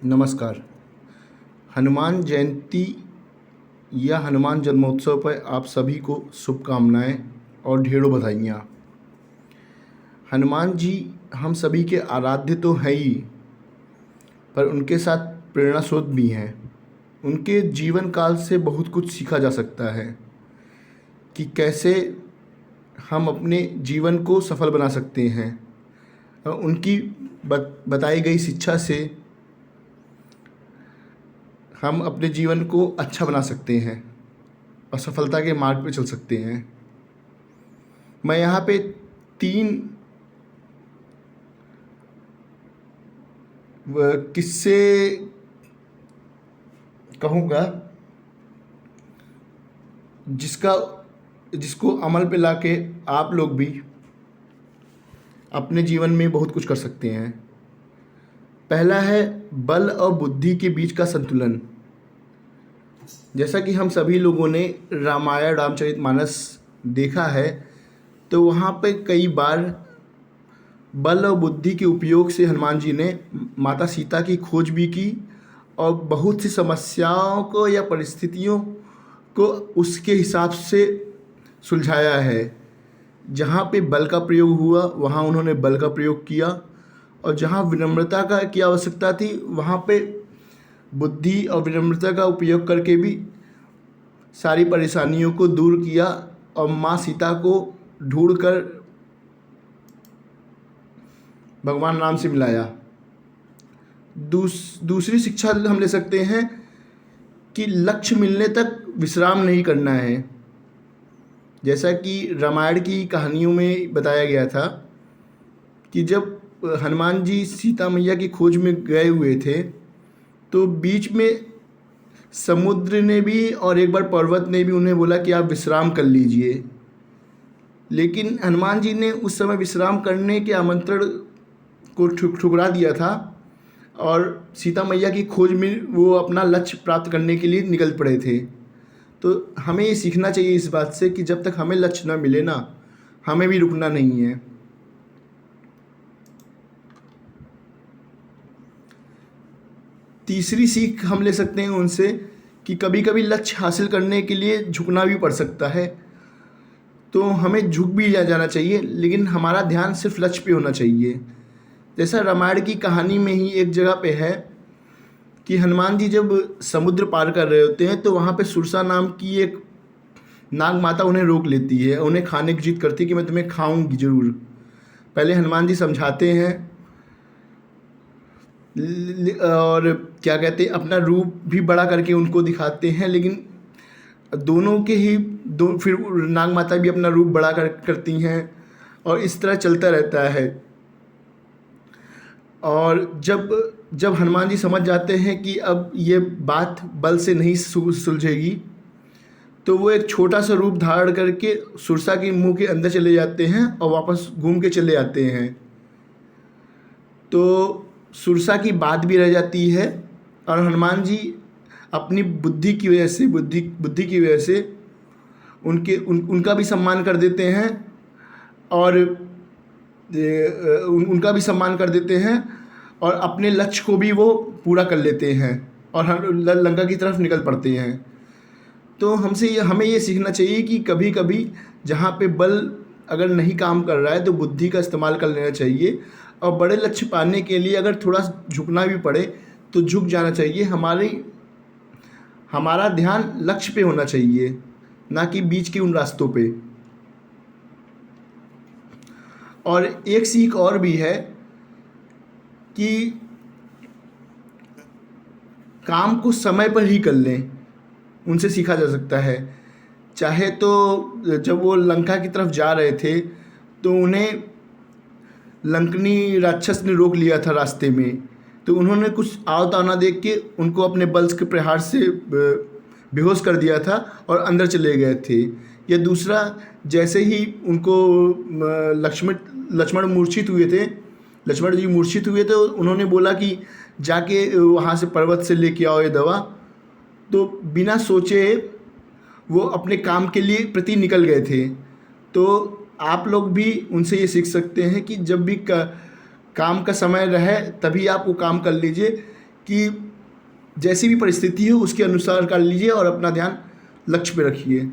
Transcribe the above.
नमस्कार। हनुमान जयंती या हनुमान जन्मोत्सव पर आप सभी को शुभकामनाएं और ढेरों बधाइयाँ। हनुमान जी हम सभी के आराध्य तो हैं ही, पर उनके साथ प्रेरणा स्रोत भी हैं। उनके जीवन काल से बहुत कुछ सीखा जा सकता है कि कैसे हम अपने जीवन को सफल बना सकते हैं। और उनकी बताई गई शिक्षा से हम अपने जीवन को अच्छा बना सकते हैं और सफलता के मार्ग पे चल सकते हैं। मैं यहाँ पे 3 किस्से कहूँगा जिसको अमल पे लाके आप लोग भी अपने जीवन में बहुत कुछ कर सकते हैं। पहला है बल और बुद्धि के बीच का संतुलन। जैसा कि हम सभी लोगों ने रामायण रामचरितमानस देखा है, तो वहाँ पे कई बार बल और बुद्धि के उपयोग से हनुमान जी ने माता सीता की खोज भी की और बहुत सी समस्याओं को या परिस्थितियों को उसके हिसाब से सुलझाया है। जहाँ पे बल का प्रयोग हुआ वहाँ उन्होंने बल का प्रयोग किया, और जहाँ विनम्रता की आवश्यकता थी वहाँ पे बुद्धि और विनम्रता का उपयोग करके भी सारी परेशानियों को दूर किया और माँ सीता को ढूंढकर भगवान राम से मिलाया। दूसरी शिक्षा हम ले सकते हैं कि लक्ष्य मिलने तक विश्राम नहीं करना है। जैसा कि रामायण की कहानियों में बताया गया था कि जब हनुमान जी सीता मैया की खोज में गए हुए थे, तो बीच में समुद्र ने भी और एक बार पर्वत ने भी उन्हें बोला कि आप विश्राम कर लीजिए, लेकिन हनुमान जी ने उस समय विश्राम करने के आमंत्रण को ठुकरा दिया था और सीता मैया की खोज में वो अपना लक्ष्य प्राप्त करने के लिए निकल पड़े थे। तो हमें ये सीखना चाहिए इस बात से कि जब तक हमें लक्ष्य न मिले ना, हमें भी रुकना नहीं है। तीसरी सीख हम ले सकते हैं उनसे कि कभी कभी लक्ष्य हासिल करने के लिए झुकना भी पड़ सकता है। तो हमें झुक भी जाना चाहिए, लेकिन हमारा ध्यान सिर्फ लक्ष्य पे होना चाहिए। जैसा रामायण की कहानी में ही एक जगह पे है कि हनुमान जी जब समुद्र पार कर रहे होते हैं, तो वहाँ पे सुरसा नाम की एक नाग माता उन्हें रोक लेती है, उन्हें खाने की जिद करती है कि मैं तुम्हें खाऊंगी ज़रूर। पहले हनुमान जी समझाते हैं और क्या कहते हैं, अपना रूप भी बड़ा करके उनको दिखाते हैं, लेकिन दोनों के ही फिर नाग माता भी अपना रूप बड़ा करती हैं और इस तरह चलता रहता है। और जब हनुमान जी समझ जाते हैं कि अब ये बात बल से नहीं सुलझेगी, तो वो एक छोटा सा रूप धारण करके सुरसा के मुंह के अंदर चले जाते हैं और वापस घूम के चले आते हैं। तो सुरसा की बात भी रह जाती है और हनुमान जी अपनी बुद्धि की वजह से उनका भी सम्मान कर देते हैं और उनका भी सम्मान कर देते हैं और अपने लक्ष्य को भी वो पूरा कर लेते हैं और लंका की तरफ निकल पड़ते हैं। तो हमें ये सीखना चाहिए कि कभी कभी जहाँ पे बल अगर नहीं काम कर रहा है तो बुद्धि का इस्तेमाल कर लेना चाहिए, और बड़े लक्ष्य पाने के लिए अगर थोड़ा झुकना भी पड़े तो झुक जाना चाहिए। हमारा ध्यान लक्ष्य पे होना चाहिए, ना कि बीच के उन रास्तों पे। और एक सीख और भी है कि काम को समय पर ही कर लें, उनसे सीखा जा सकता है। चाहे तो जब वो लंका की तरफ जा रहे थे तो उन्हें लंकनी राक्षस ने रोक लिया था रास्ते में, तो उन्होंने कुछ आवताना देख के उनको अपने बल के प्रहार से बेहोश कर दिया था और अंदर चले गए थे। या दूसरा, जैसे ही उनको लक्ष्मण जी मूर्छित हुए थे, उन्होंने बोला कि जाके वहाँ से पर्वत से लेके आओ ये दवा। तो बिना सोचे वो अपने काम के लिए प्रति निकल गए थे। तो आप लोग भी उनसे ये सीख सकते हैं कि जब भी काम का समय रहे तभी आप वो काम कर लीजिए, कि जैसी भी परिस्थिति हो उसके अनुसार कर लीजिए और अपना ध्यान लक्ष्य पे रखिए।